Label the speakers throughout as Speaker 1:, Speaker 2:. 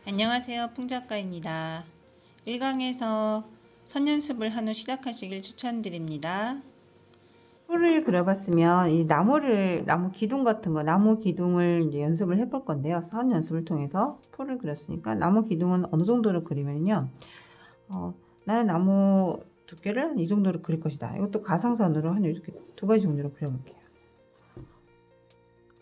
Speaker 1: 안녕하세요. 풍작가입니다. 1강에서 선 연습을 한 후 시작하시길 추천드립니다.
Speaker 2: 풀을 그려봤으면 이 나무 기둥 같은 거, 나무 기둥을 이제 연습을 해볼 건데요. 선 연습을 통해서 풀을 그렸으니까 나무 기둥은 어느 정도로 그리면요. 나는 나무 두께를 이 정도로 그릴 것이다. 이것도 가상선으로 한 이렇게 두 가지 정도로 그려볼게요.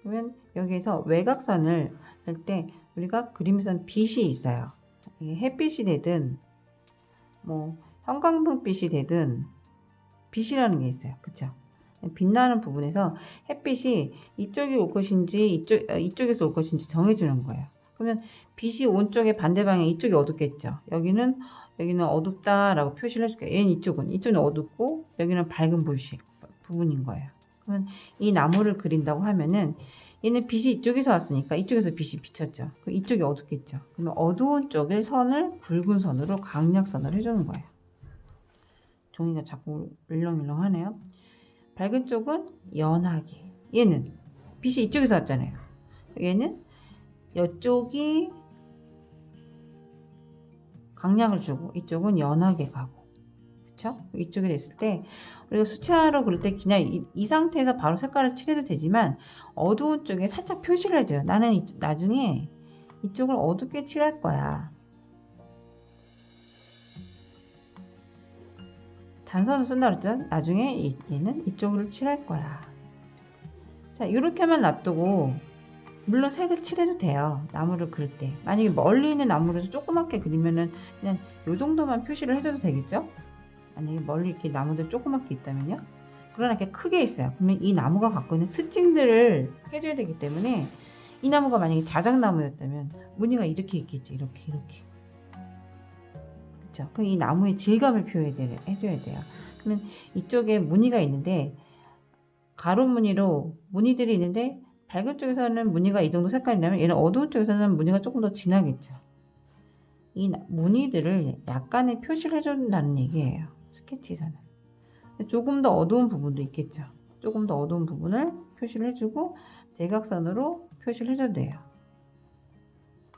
Speaker 2: 그러면 여기에서 외곽선을 할 때 우리가 그림에서는 빛이 있어요. 햇빛이 되든 뭐 형광등빛이 되든 빛이라는 게 있어요. 그쵸? 빛나는 부분에서 햇빛이 이쪽이 올 것인지 이쪽에서 올 것인지 정해주는 거예요. 그러면 빛이 온 쪽의 반대 방향 이쪽이 어둡겠죠. 여기는 어둡다라고 표시를 해줄게요. 얘는 이쪽은 어둡고 여기는 밝은 부분인 거예요. 그러면 이 나무를 그린다고 하면은 얘는 빛이 이쪽에서 왔으니까 이쪽에서 빛이 비쳤죠. 그럼 이쪽이 어둡겠죠. 그러면 어두운 쪽의 선을 굵은 선으로 강약선을 해주는 거예요. 종이가 자꾸 울렁울렁하네요. 밝은 쪽은 연하게. 얘는 빛이 이쪽에서 왔잖아요. 얘는 이쪽이 강약을 주고 이쪽은 연하게 가고. 그쵸? 이쪽에 됐을 때 우리가 수채화로 그릴 때 그냥 이 상태에서 바로 색깔을 칠해도 되지만 어두운 쪽에 살짝 표시를 해줘요. 나는 나중에 이쪽을 어둡게 칠할 거야. 단선을 쓴다 그랬죠? 나중에 얘는 이쪽으로 칠할 거야. 자, 이렇게만 놔두고 물론 색을 칠해도 돼요. 나무를 그릴 때. 만약에 멀리 있는 나무를 조그맣게 그리면은 그냥 요 정도만 표시를 해줘도 되겠죠? 만약에 멀리 이렇게 나무들 조그맣게 있다면요. 그러나 이렇게 크게 있어요. 그러면 이 나무가 갖고 있는 특징들을 해줘야 되기 때문에 이 나무가 만약에 자작나무였다면 무늬가 이렇게 있겠죠. 이렇게. 그쵸? 그럼 이 나무의 질감을 해줘야 돼요. 그러면 이쪽에 무늬가 있는데 가로 무늬로 무늬들이 있는데 밝은 쪽에서는 무늬가 이 정도 색깔이라면 얘는 어두운 쪽에서는 무늬가 조금 더 진하겠죠. 이 무늬들을 약간의 표시를 해준다는 얘기예요. 스케치에서는. 조금 더 어두운 부분도 있겠죠. 조금 더 어두운 부분을 표시를 해주고 대각선으로 표시를 해줘도 돼요.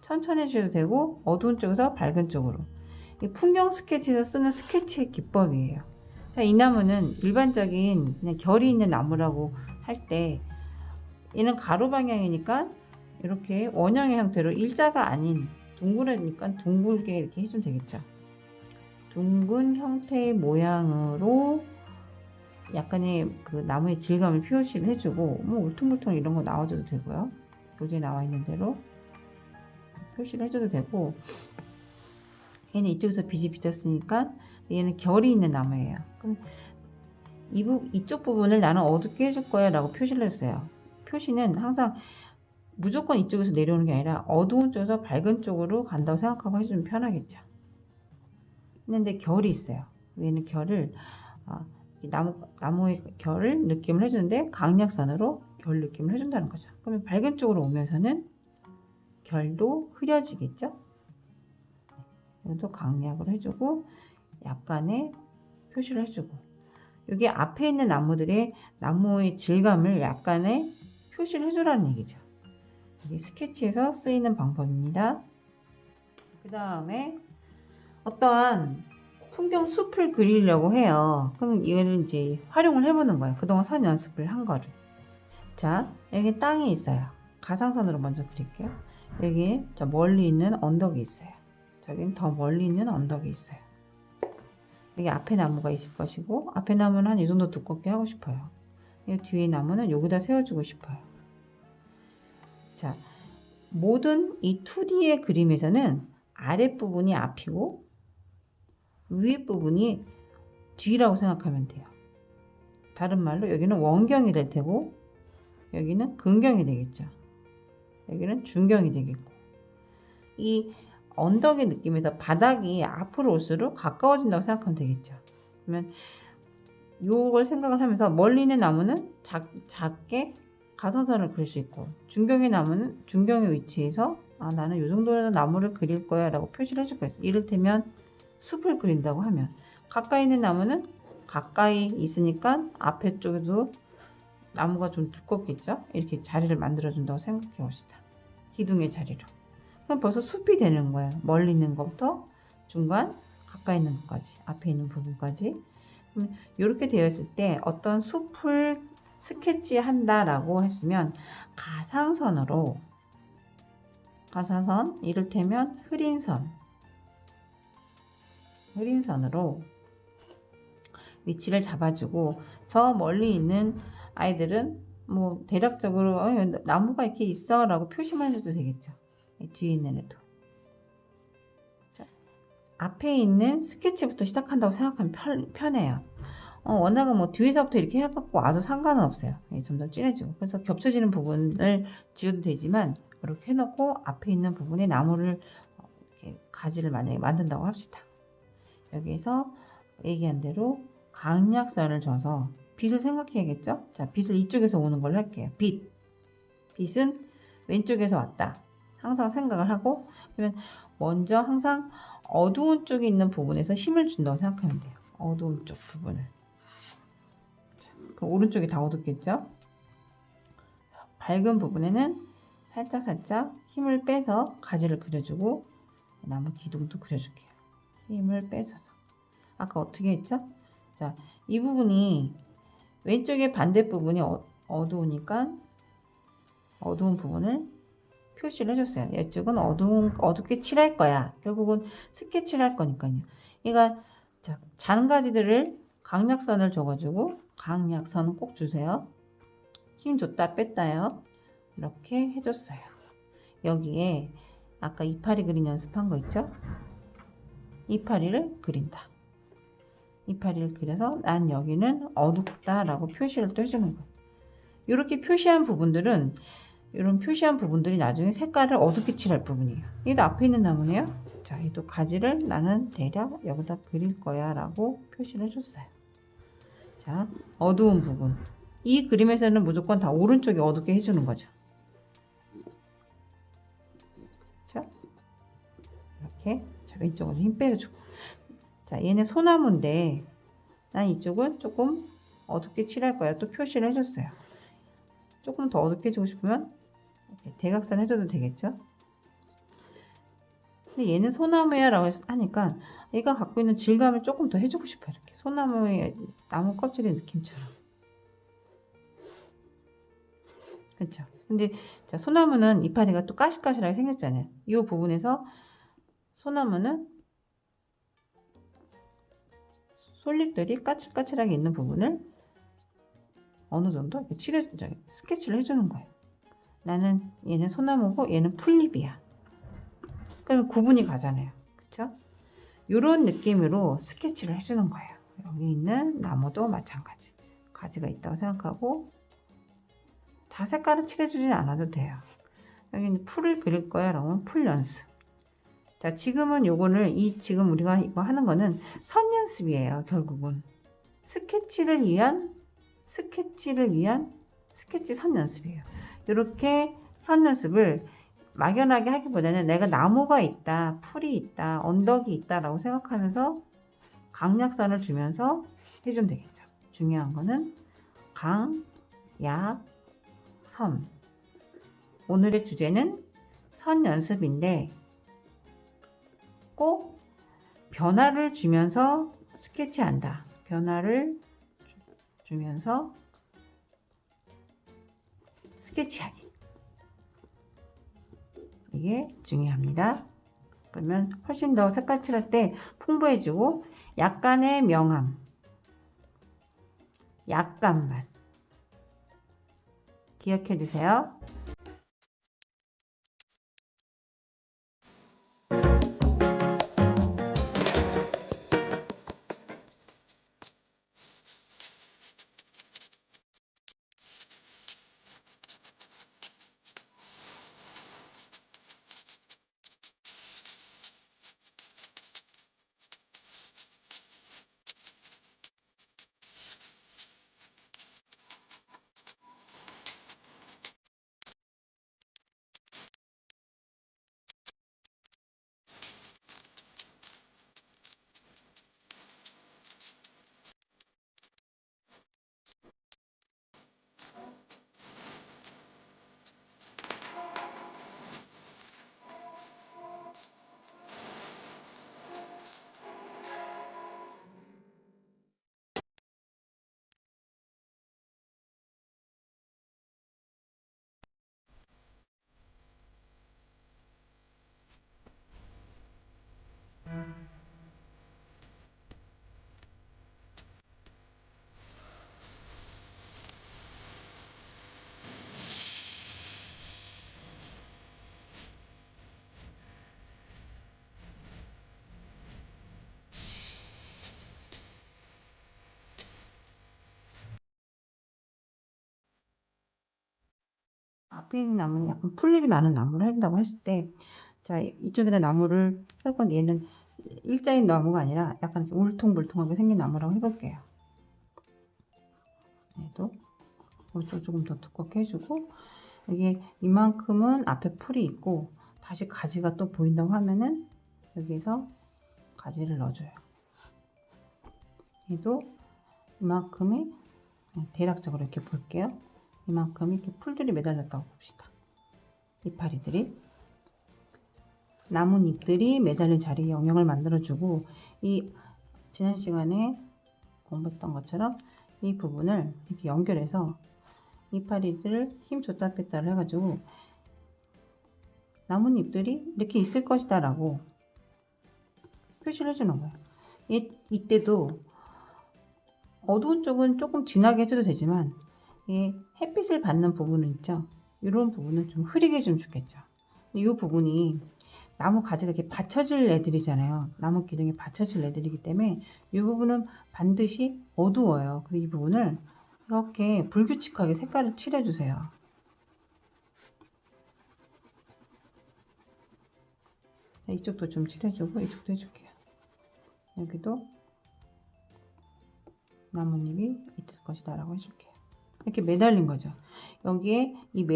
Speaker 2: 천천히 해주셔도 되고 어두운 쪽에서 밝은 쪽으로. 이 풍경 스케치에서 쓰는 스케치의 기법이에요. 자, 이 나무는 일반적인 그냥 결이 있는 나무라고 할 때 얘는 가로 방향이니까 이렇게 원형의 형태로 일자가 아닌 둥그러니까 둥글게 이렇게 해주면 되겠죠. 둥근 형태의 모양으로 약간의 그 나무의 질감을 표시를 해주고 뭐 울퉁불퉁 이런 거 나와줘도 되고요. 여기에 나와 있는 대로 표시를 해줘도 되고 얘는 이쪽에서 빛이 비쳤으니까 얘는 결이 있는 나무예요. 그럼 이쪽 부분을 나는 어둡게 해줄 거야 라고 표시를 했어요. 표시는 항상 무조건 이쪽에서 내려오는 게 아니라 어두운 쪽에서 밝은 쪽으로 간다고 생각하고 해주면 편하겠죠. 근데 결이 있어요. 얘는 결을 나무의 결을 느낌을 해주는데 강약선으로 결 느낌을 해준다는 거죠. 그러면 밝은 쪽으로 오면서는 결도 흐려지겠죠. 이것도 강약을 해주고 약간의 표시를 해주고 여기 앞에 있는 나무의 질감을 약간의 표시를 해주라는 얘기죠. 이게 스케치에서 쓰이는 방법입니다. 그 다음에 어떠한 풍경 숲을 그리려고 해요. 그럼 이거를 이제 활용을 해보는 거예요. 그동안 선 연습을 한 거를. 자, 여기 땅이 있어요. 가상선으로 먼저 그릴게요. 여기 저 멀리 있는 언덕이 있어요. 저긴 더 멀리 있는 언덕이 있어요. 여기 앞에 나무가 있을 것이고 앞에 나무는 한 이 정도 두껍게 하고 싶어요. 이 뒤에 나무는 여기다 세워주고 싶어요. 자, 모든 이 2D의 그림에서는 아랫부분이 앞이고 위에 부분이 뒤라고 생각하면 돼요. 다른 말로 여기는 원경이 될 테고 여기는 근경이 되겠죠. 여기는 중경이 되겠고 이 언덕의 느낌에서 바닥이 앞으로 올수록 가까워진다고 생각하면 되겠죠. 그러면 이걸 생각을 하면서 멀리 있는 나무는 작게 가상선을 그릴 수 있고 중경의 나무는 중경의 위치에서 나는 이 정도의 나무를 그릴 거야 라고 표시를 해줄 거예요. 이를테면 숲을 그린다고 하면 가까이 있는 나무는 가까이 있으니까 앞에 쪽에도 나무가 좀 두껍겠죠. 이렇게 자리를 만들어 준다고 생각해 봅시다. 기둥의 자리로. 그럼 벌써 숲이 되는 거예요. 멀리 있는 것부터 중간, 가까이 있는 것까지, 앞에 있는 부분까지. 이렇게 되어 있을 때 어떤 숲을 스케치한다라고 했으면 가상선으로, 가사선, 이를테면 흐린선으로 위치를 잡아주고, 저 멀리 있는 아이들은 뭐 대략적으로 나무가 이렇게 있어 라고 표시만 해줘도 되겠죠. 뒤에 있는 애도. 자, 앞에 있는 스케치부터 시작한다고 생각하면 편해요. 워낙은 뭐 뒤에서부터 이렇게 해갖고 와도 상관은 없어요. 점점 진해지고. 그래서 겹쳐지는 부분을 지워도 되지만, 이렇게 해놓고 앞에 있는 부분에 나무를 이렇게 가지를 만약에 만든다고 합시다. 여기에서 얘기한 대로 강약선을 줘서 빛을 생각해야겠죠? 자, 빛을 이쪽에서 오는 걸로 할게요. 빛은 왼쪽에서 왔다. 항상 생각을 하고, 그러면 먼저 항상 어두운 쪽에 있는 부분에서 힘을 준다고 생각하면 돼요. 어두운 쪽 부분을. 그럼 오른쪽이 다 어둡겠죠? 밝은 부분에는 살짝 힘을 빼서 가지를 그려주고, 나무 기둥도 그려줄게요. 힘을 빼서. 아까 어떻게 했죠? 자, 이 부분이 왼쪽의 반대 부분이 어두우니까 어두운 부분을 표시를 해줬어요. 이쪽은 어둡게 칠할 거야. 결국은 스케치를 할 거니까요. 얘가 자, 잔가지들을 강약선을 줘가지고, 강약선은 꼭 주세요. 힘 줬다 뺐다요. 이렇게 해줬어요. 여기에 아까 이파리 그린 연습한 거 있죠? 이파리를 그린다. 이파리를 그려서 난 여기는 어둡다 라고 표시를 또 해주는 거예요. 이렇게 표시한 부분들은, 이런 표시한 부분들이 나중에 색깔을 어둡게 칠할 부분이에요. 얘도 앞에 있는 나무네요. 자, 얘도 가지를 나는 대략 여기다 그릴 거야 라고 표시를 해줬어요. 자, 어두운 부분. 이 그림에서는 무조건 다 오른쪽에 어둡게 해주는 거죠. 자, 이렇게. 자, 왼쪽으로 힘 빼주고. 자, 얘는 소나무인데 난 이쪽은 조금 어둡게 칠할 거야. 또 표시를 해줬어요. 조금 더 어둡게 해주고 싶으면 이렇게 대각선 해줘도 되겠죠. 근데 얘는 소나무야 라고 하니까 얘가 갖고 있는 질감을 조금 더 해주고 싶어요. 이렇게 소나무의 나무 껍질의 느낌처럼. 그렇죠. 근데 자, 소나무는 이파리가 또 까실까실하게 생겼잖아요. 이 부분에서 소나무는 솔잎들이 까칠까칠하게 있는 부분을 어느 정도 이렇게 스케치를 해주는 거예요. 나는 얘는 소나무고 얘는 풀잎이야. 그러면 구분이 가잖아요. 그쵸? 이런 느낌으로 스케치를 해주는 거예요. 여기 있는 나무도 마찬가지. 가지가 있다고 생각하고 다 색깔을 칠해주진 않아도 돼요. 여기는 풀을 그릴 거야. 그러면 풀 연습. 자, 지금은 요거를 지금 우리가 이거 하는 거는 선 연습이에요. 결국은 스케치를 위한 스케치 선 연습이에요. 이렇게 선 연습을 막연하게 하기보다는 내가 나무가 있다, 풀이 있다, 언덕이 있다 라고 생각하면서 강약선을 주면서 해주면 되겠죠. 중요한 거는 강, 약, 선. 오늘의 주제는 선 연습인데 꼭 변화를 주면서 스케치한다. 변화를 주면서 스케치하기. 이게 중요합니다. 그러면 훨씬 더 색깔 칠할 때 풍부해지고 약간의 명암, 약간만 기억해 주세요. 딱 피는 나무는 약간 풀잎이 많은 나무를 해준다고 했을 때, 자, 이쪽에다 나무를 할 건데 얘는 일자인 나무가 아니라 약간 이렇게 울퉁불퉁하게 생긴 나무라고 해볼게요. 얘도 오른쪽 조금 더 두껍게 해주고, 여기 이만큼은 앞에 풀이 있고 다시 가지가 또 보인다고 하면은 여기에서 가지를 넣어줘요. 얘도 이만큼이, 대략적으로 이렇게 볼게요. 이만큼이 이렇게 풀들이 매달렸다고 봅시다. 이파리들이, 나뭇잎들이 매달린 자리에 영역을 만들어주고, 이 지난 시간에 공부했던 것처럼 이 부분을 이렇게 연결해서 이파리들을 힘 줬다 뺐다를 해가지고 나뭇잎들이 이렇게 있을 것이다 라고 표시를 해주는 거예요. 이때도 어두운 쪽은 조금 진하게 해줘도 되지만 이 햇빛을 받는 부분은 있죠. 이런 부분은 좀 흐리게 좀 주겠죠. 이 부분이 나무 가지가 이렇게 받쳐질 애들이잖아요. 나무 기둥에 받쳐질 애들이기 때문에 이 부분은 반드시 어두워요. 그래서 이 부분을 이렇게 불규칙하게 색깔을 칠해주세요. 이쪽도 좀 칠해주고 이쪽도 해줄게요. 여기도 나뭇잎이 있을 것이다 라고 해줄게요. 이렇게 매달린 거죠. 여기에 이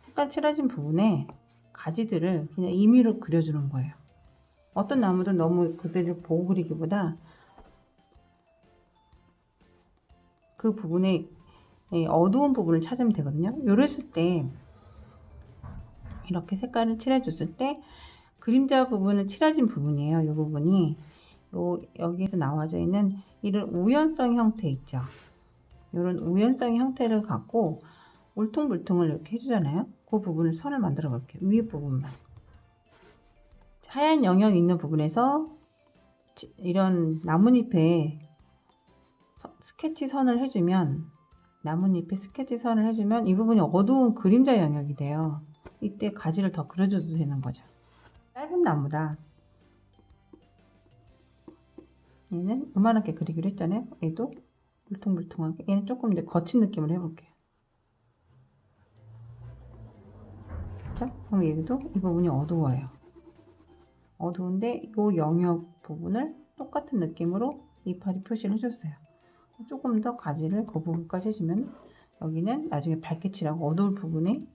Speaker 2: 색깔 칠해진 부분에 가지들을 그냥 임의로 그려주는 거예요. 어떤 나무든 너무 그대로 보고 그리기보다 그 부분에 어두운 부분을 찾으면 되거든요. 이랬을 때 이렇게 색깔을 칠해줬을 때 그림자 부분을 칠해진 부분이에요. 이 부분이 여기에서 나와져 있는 이런 우연성 형태 있죠. 이런 우연성 형태를 갖고 울퉁불퉁을 이렇게 해주잖아요. 그 부분을 선을 만들어 볼게요. 위에 부분만. 하얀 영역 있는 부분에서 이런 나뭇잎에 스케치 선을 해주면, 나뭇잎에 스케치 선을 해주면 이 부분이 어두운 그림자 영역이 돼요. 이때 가지를 더 그려줘도 되는 거죠. 짧은 나무다. 얘는 요만하게 그리기로 했잖아요. 얘도 울퉁불퉁하게. 얘는 조금 이제 거친 느낌을 해볼게요. 자, 그럼 얘도 이 부분이 어두워요. 어두운데 이 영역 부분을 똑같은 느낌으로 이파리 표시를 해줬어요. 조금 더 가지를 그 부분까지 해주면 여기는 나중에 밝게 칠하고 어두울 부분에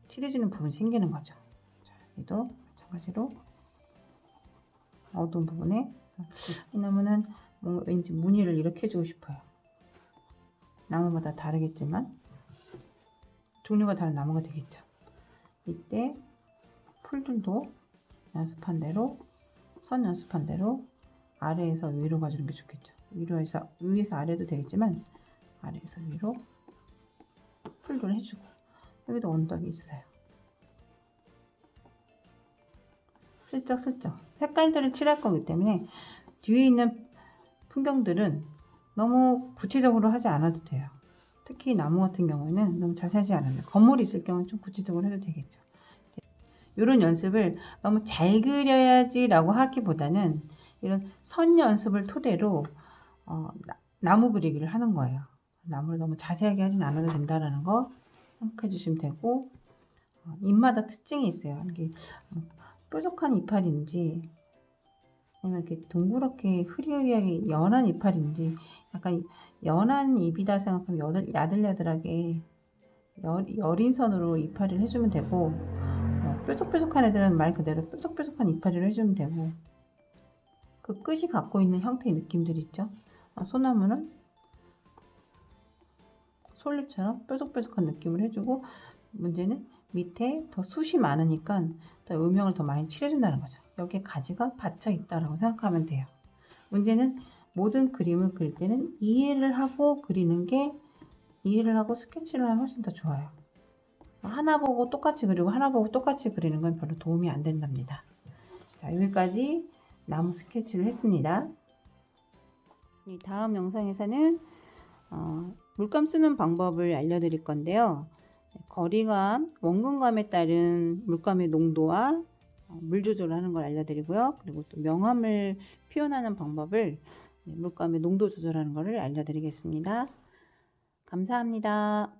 Speaker 2: 칠해지는 부분이 생기는 거죠. 자, 얘도 마찬가지로 어두운 부분에, 이 나무는 뭔가 왠지 무늬를 이렇게 해주고 싶어요. 나무마다 다르겠지만 종류가 다른 나무가 되겠죠. 이때 풀들도 연습한 대로, 선 연습한 대로 아래에서 위로 가주는 게 좋겠죠. 위에서 아래도 되겠지만 아래에서 위로 풀들을 해주고, 여기도 언덕이 있어요. 슬쩍슬쩍 색깔들을 칠할 거기 때문에 뒤에 있는 풍경들은 너무 구체적으로 하지 않아도 돼요. 특히 나무 같은 경우에는 너무 자세하지 않아요. 건물이 있을 경우는 좀 구체적으로 해도 되겠죠. 이런 연습을 너무 잘 그려야지 라고 하기보다는 이런 선 연습을 토대로 나무 그리기를 하는 거예요. 나무를 너무 자세하게 하진 않아도 된다는 거 생각해 주시면 되고, 잎마다 특징이 있어요. 이게 뾰족한 이파리인지 아니면 이렇게 둥그렇게 흐리흐리하게 연한 이파리인지, 약간 연한 잎이다 생각하면 야들야들하게 여린 선으로 이파리를 해주면 되고, 뾰족뾰족한 애들은 말 그대로 뾰족뾰족한 이파리를 해주면 되고, 그 끝이 갖고 있는 형태의 느낌들이 있죠. 소나무는 솔잎처럼 뾰족뾰족한 느낌을 해주고, 문제는 밑에 더 숱이 많으니까 더 음영을 더 많이 칠해준다는 거죠. 여기에 가지가 받쳐 있다라고 생각하면 돼요. 문제는 모든 그림을 그릴 때는 이해를 하고 스케치를 하면 훨씬 더 좋아요. 하나 보고 똑같이 그리고 하나 보고 똑같이 그리는 건 별로 도움이 안 된답니다. 자, 여기까지 나무 스케치를 했습니다. 이 다음 영상에서는 물감 쓰는 방법을 알려드릴 건데요. 거리감, 원근감에 따른 물감의 농도와 물 조절을 하는 걸 알려드리고요. 그리고 또 명암을 표현하는 방법을, 물감의 농도 조절하는 것을 알려드리겠습니다. 감사합니다.